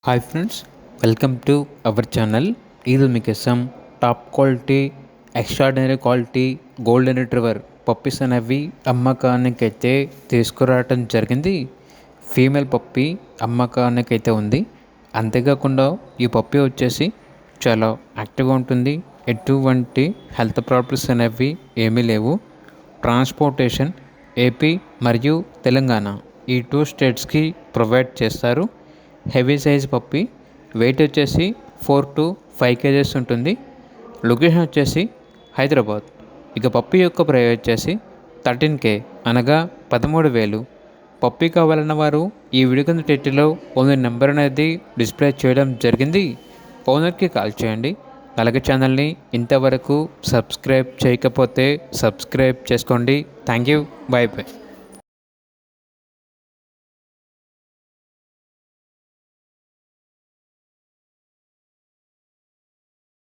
Hi friends, welcome to our channel. ఇది మీకోసం top quality, extraordinary quality golden retriever puppies అనేవి అమ్మకానికైతే తీసుకురావటం జరిగింది. ఫీమేల్ పప్పీ అమ్మకానికైతే ఉంది. అంతేకాకుండా ఈ పప్పీ వచ్చేసి చాలా యాక్టివ్గా ఉంటుంది. ఎటువంటి హెల్త్ ప్రాబ్లమ్స్ అనేవి ఏమీ లేవు. ట్రాన్స్పోర్టేషన్ ఏపీ మరియు తెలంగాణ ఈ 2 స్టేట్స్కి ప్రొవైడ్ చేస్తారు. హెవీ సైజ్ పప్పీ, వెయిట్ వచ్చేసి 4 to 5 kgs ఉంటుంది. లొకేషన్ వచ్చేసి హైదరాబాద్. ఇక పప్పీ యొక్క ప్రైస్ వచ్చేసి 13K అనగా 13,000. పప్పీ కావాలన్న వారు ఈ వీడియో కింద టైటిల్లో ఓనర్ నెంబర్ అనేది డిస్ప్లే చేయడం జరిగింది. ఓనర్కి కాల్ చేయండి. అలాగే ఛానల్ని ఇంతవరకు సబ్స్క్రైబ్ చేయకపోతే సబ్స్క్రైబ్ చేసుకోండి. Thank you. By by.